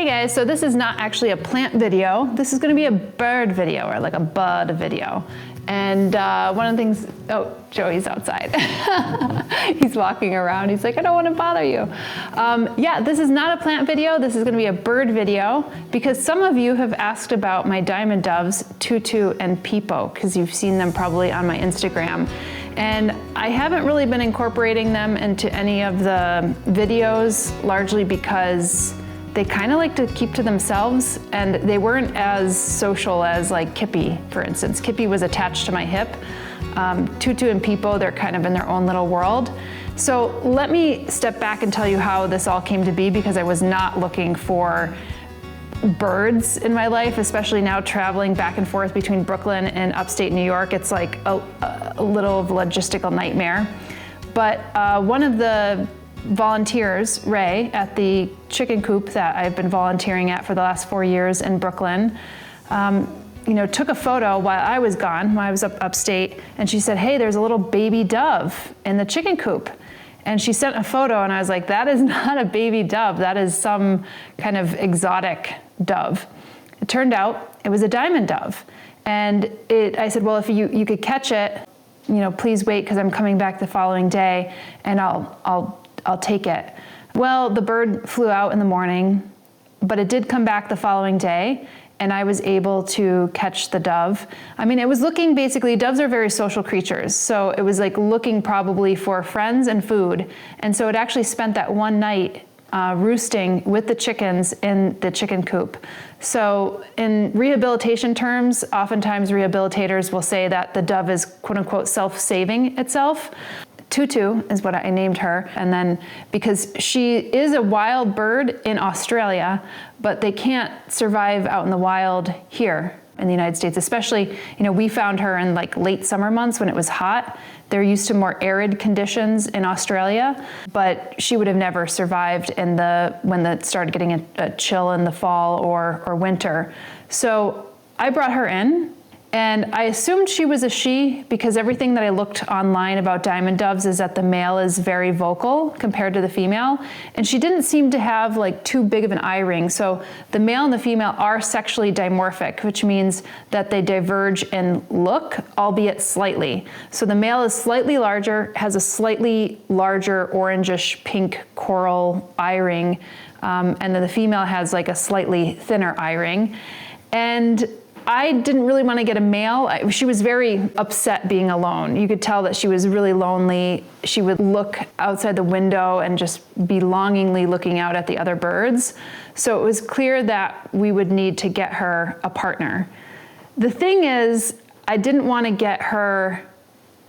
Hey guys, so this is not actually a plant video. This is gonna be a bird video, or like a bud video. And one of the things, oh, Joey's outside. He's walking around. He's like, I don't want to bother you. Yeah, this is not a plant video. This is going to be a bird video because some of you have asked about my diamond doves, TuTu and Pepo, because you've seen them probably on my Instagram. And I haven't really been incorporating them into any of the videos, largely because they kind of like to keep to themselves, and they weren't as social as like Kippy, for instance. Kippy was attached to my hip. TuTu and Pepo, they're kind of in their own little world. So let me step back and tell you how this all came to be, because I was not looking for birds in my life, especially now traveling back and forth between Brooklyn and upstate New York. It's like a little of a logistical nightmare. But one of the volunteers, Ray, at the chicken coop that I've been volunteering at for the last 4 years in Brooklyn, took a photo while I was gone, when I was upstate, and she said, hey, there's a little baby dove in the chicken coop. And she sent a photo, and I was like, that is not a baby dove, that is some kind of exotic dove. It turned out it was a diamond dove. And I said, well, if you could catch it, please wait, because I'm coming back the following day, and I'll take it. Well, the bird flew out in the morning, but it did come back the following day, and I was able to catch the dove. I mean, it was looking, basically, doves are very social creatures, so it was like looking probably for friends and food, and so it actually spent that one night roosting with the chickens in the chicken coop. So in rehabilitation terms, oftentimes rehabilitators will say that the dove is quote unquote self-saving itself. TuTu is what I named her, and then because she is a wild bird in Australia, but they can't survive out in the wild here in the United States, especially, we found her in like late summer months when it was hot. They're used to more arid conditions in Australia, but she would have never survived when it started getting a chill in the fall or winter. So I brought her in. And I assumed she was a she because everything that I looked online about diamond doves is that the male is very vocal compared to the female. And she didn't seem to have like too big of an eye ring. So the male and the female are sexually dimorphic, which means that they diverge in look, albeit slightly. So the male is slightly larger, has a slightly larger orangish pink coral eye ring. And then the female has like a slightly thinner eye ring. And I didn't really want to get a male. She was very upset being alone. You could tell that she was really lonely. She would look outside the window and just be longingly looking out at the other birds. So it was clear that we would need to get her a partner. The thing is, I didn't want to get her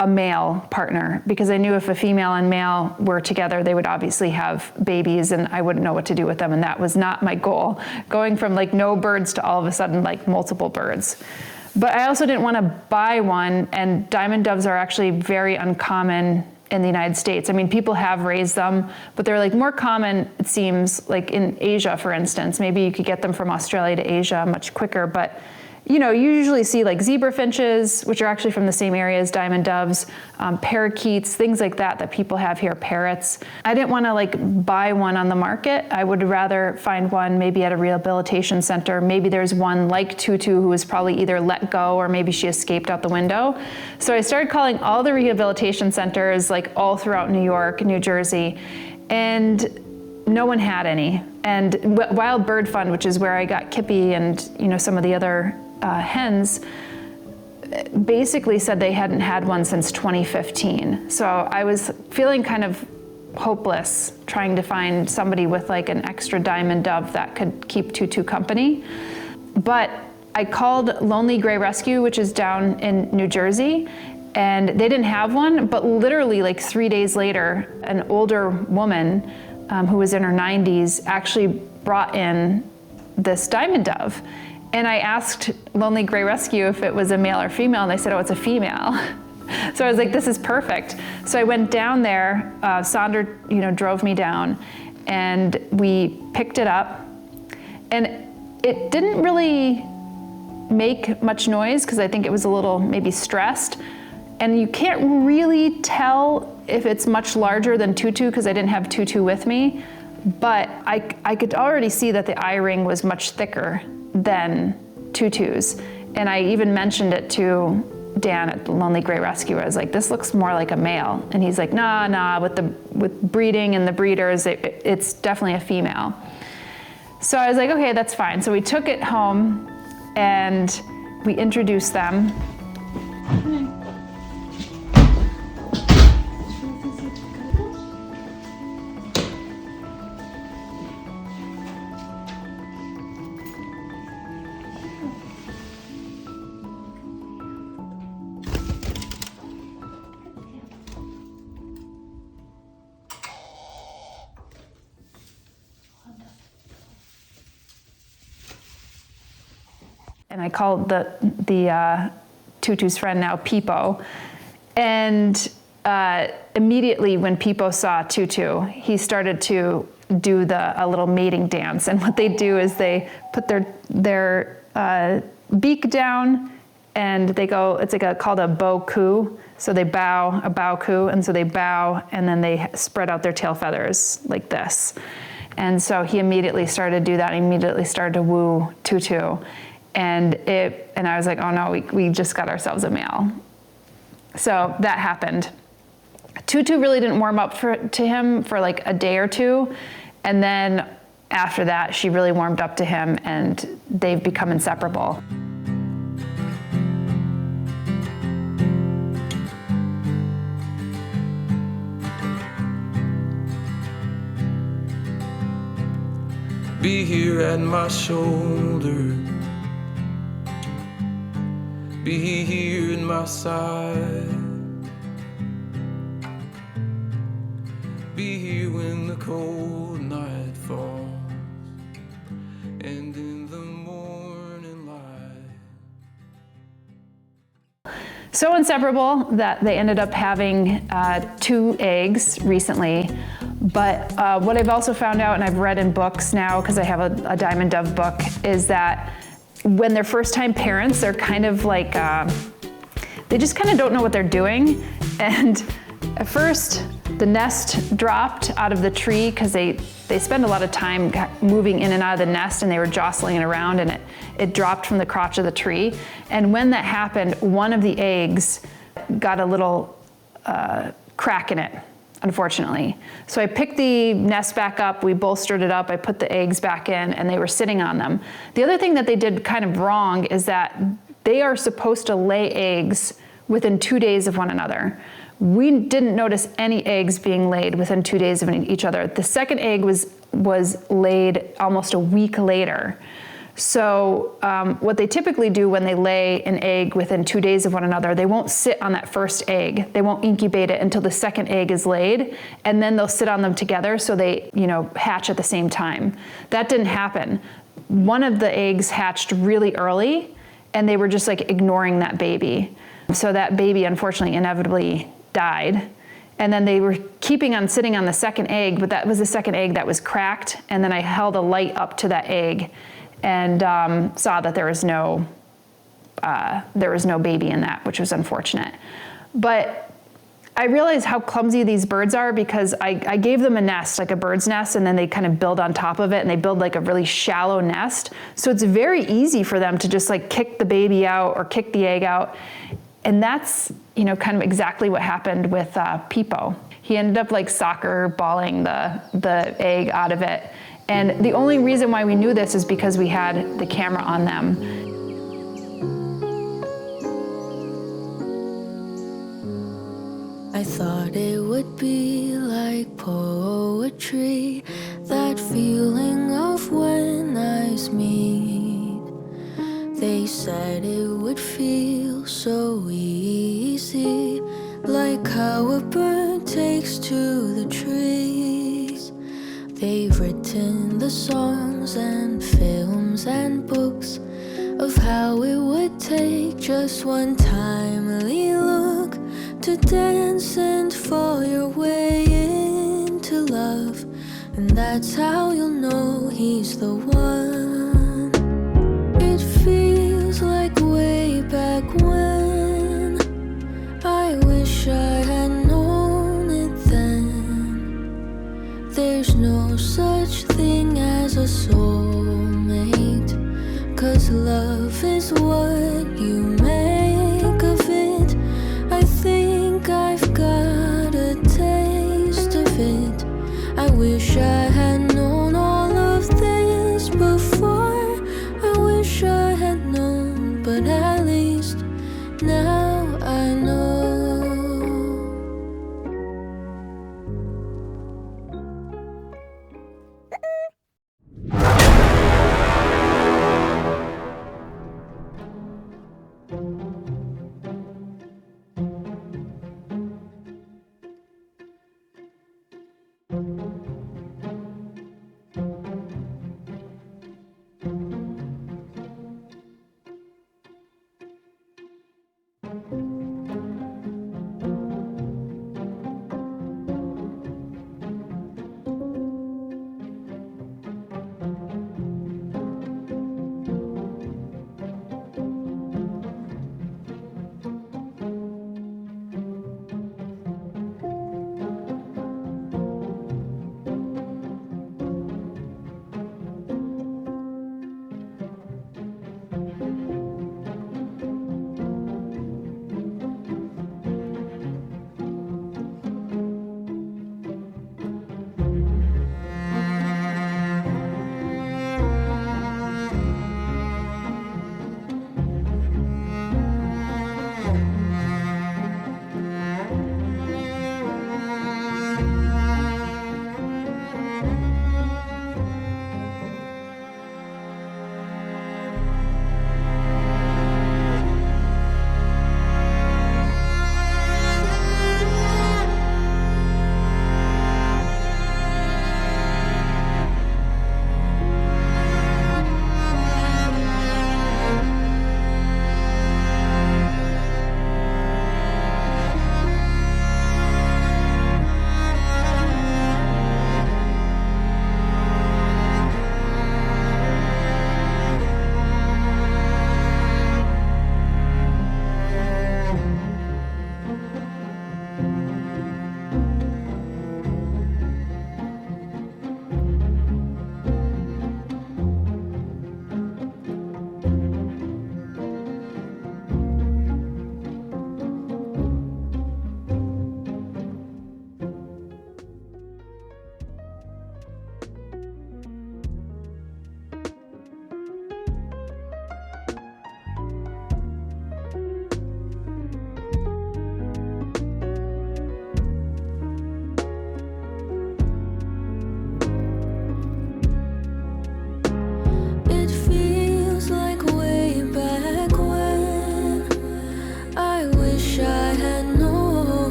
a male partner because I knew if a female and male were together, they would obviously have babies and I wouldn't know what to do with them. And that was not my goal, going from like no birds to all of a sudden like multiple birds. But I also didn't want to buy one, and diamond doves are actually very uncommon in the United States. I mean, people have raised them, but they're like more common, it seems, like in Asia, for instance. Maybe you could get them from Australia to Asia much quicker, but you usually see like zebra finches, which are actually from the same area as diamond doves, parakeets, things like that people have here, parrots. I didn't want to like buy one on the market. I would rather find one maybe at a rehabilitation center. Maybe there's one like TuTu who was probably either let go or maybe she escaped out the window. So I started calling all the rehabilitation centers like all throughout New York, New Jersey, and no one had any. And Wild Bird Fund, which is where I got Kippy and some of the other hens, basically said they hadn't had one since 2015. So I was feeling kind of hopeless trying to find somebody with like an extra diamond dove that could keep TuTu company. But I called Lonely Gray Rescue, which is down in New Jersey, and they didn't have one, but literally like 3 days later, an older woman who was in her 90s actually brought in this diamond dove. And I asked Lonely Gray Rescue if it was a male or female, and they said, oh, it's a female. So I was like, this is perfect. So I went down there, Sandra, drove me down, and we picked it up. And it didn't really make much noise because I think it was a little maybe stressed. And you can't really tell if it's much larger than TuTu because I didn't have TuTu with me. but I could already see that the eye ring was much thicker than TuTu's. And I even mentioned it to Dan at the Lonely Gray Rescue. I was like, this looks more like a male. And he's like, nah, with breeding and the breeders, it's definitely a female. So I was like, okay, that's fine. So we took it home and we introduced them. And I called the TuTu's friend now Pipo, and immediately when Pipo saw TuTu, he started to do a little mating dance. And what they do is they put their beak down, and they go. It's like called a bow coo. So they bow, a bow coo, and so they bow, and then they spread out their tail feathers like this. And so he immediately started to do that. He immediately started to woo TuTu. And I was like, oh no, we just got ourselves a male. So that happened. TuTu really didn't warm up to him for like a day or two. And then after that, she really warmed up to him, and they've become inseparable. Be here at my shoulder. Be here in my side. Be here when the cold night falls and in the morning light. So inseparable that they ended up having 2 eggs recently. But what I've also found out, and I've read in books now, because I have a Diamond Dove book, is that when they're first-time parents, they're kind of like, they just kind of don't know what they're doing. And at first, the nest dropped out of the tree because they spend a lot of time moving in and out of the nest, and they were jostling it around, and it dropped from the crotch of the tree. And when that happened, one of the eggs got a little crack in it, unfortunately. So I picked the nest back up, we bolstered it up, I put the eggs back in, and they were sitting on them. The other thing that they did kind of wrong is that they are supposed to lay eggs within 2 days of one another. We didn't notice any eggs being laid within 2 days of each other. The second egg was laid almost a week later. So what they typically do when they lay an egg within 2 days of one another, they won't sit on that first egg. They won't incubate it until the second egg is laid, and then they'll sit on them together so they, hatch at the same time. That didn't happen. One of the eggs hatched really early, and they were just like ignoring that baby. So that baby unfortunately inevitably died. And then they were keeping on sitting on the second egg, but that was the second egg that was cracked. And then I held a light up to that egg and saw that there was no baby in that, which was unfortunate. But I realized how clumsy these birds are because I gave them a nest, like a bird's nest, and then they kind of build on top of it, and they build like a really shallow nest. So it's very easy for them to just like kick the baby out or kick the egg out. And that's, kind of exactly what happened with Pipo. He ended up like soccer balling the egg out of it. And the only reason why we knew this is because we had the camera on them. I thought it would be like poetry, that feeling of when eyes meet. They said it would feel so easy, like how a bird takes to the trees. They've written the songs and films and books of how it would take just one timely look to dance and fall your way into love. And that's how you'll know he's the one. It feels like way back when. I wish I had known it then. There's there's no such thing as a soulmate, 'cause love is what you make of it. I think I've got a taste of it. I wish I had known all of this before. I wish I had known, but at least now I know.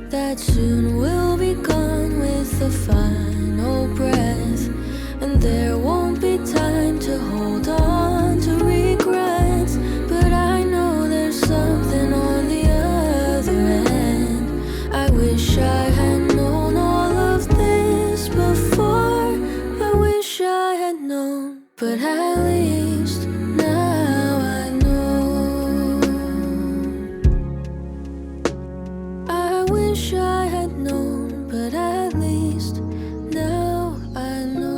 That soon we'll be gone with the final breath, and there won't be time to hold on to regrets. But I know there's something on the other end. I wish I had known all of this before. I wish I had known, but at least now I know. I wish I had known, but at least now I know.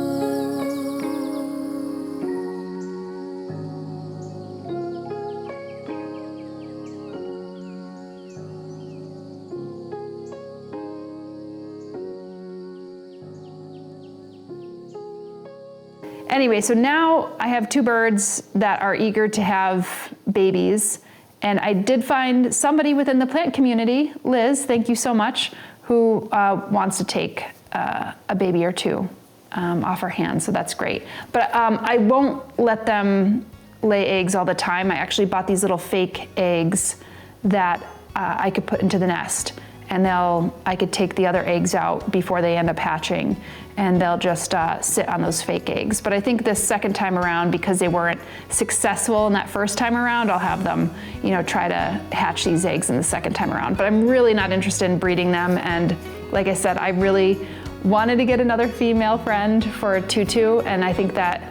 Anyway, so now I have two birds that are eager to have babies. And I did find somebody within the plant community, Liz, thank you so much, who wants to take a baby or two off her hands, so that's great. But I won't let them lay eggs all the time. I actually bought these little fake eggs that I could put into the nest, and I could take the other eggs out before they end up hatching, and they'll just sit on those fake eggs. But I think this second time around, because they weren't successful in that first time around, I'll have them, try to hatch these eggs in the second time around. But I'm really not interested in breeding them, and like I said, I really wanted to get another female friend for a TuTu, and I think that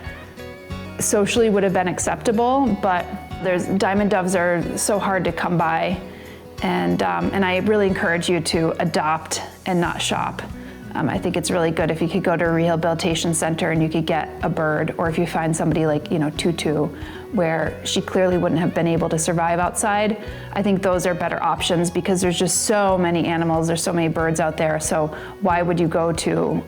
socially would have been acceptable, but diamond doves are so hard to come by. And I really encourage you to adopt and not shop. I think it's really good if you could go to a rehabilitation center and you could get a bird, or if you find somebody like, TuTu, where she clearly wouldn't have been able to survive outside. I think those are better options because there's just so many animals, there's so many birds out there, so why would you go to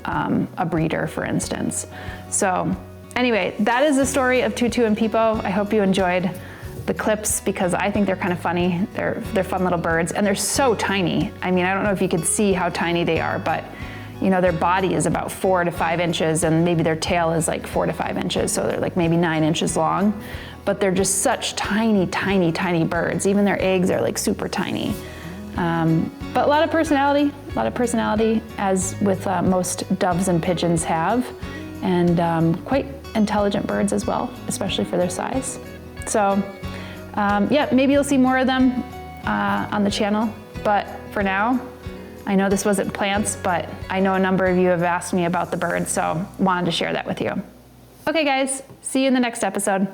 a breeder, for instance? So anyway, that is the story of TuTu and Pepo. I hope you enjoyed the clips because I think they're kind of funny. They're fun little birds and they're so tiny. I mean, I don't know if you could see how tiny they are, but their body is about 4 to 5 inches and maybe their tail is like 4 to 5 inches. So they're like maybe 9 inches long, but they're just such tiny, tiny, tiny birds. Even their eggs are like super tiny. But a lot of personality as with most doves and pigeons have, and quite intelligent birds as well, especially for their size. So yeah, maybe you'll see more of them on the channel, but for now, I know this wasn't plants, but I know a number of you have asked me about the birds, so wanted to share that with you. Okay guys, see you in the next episode.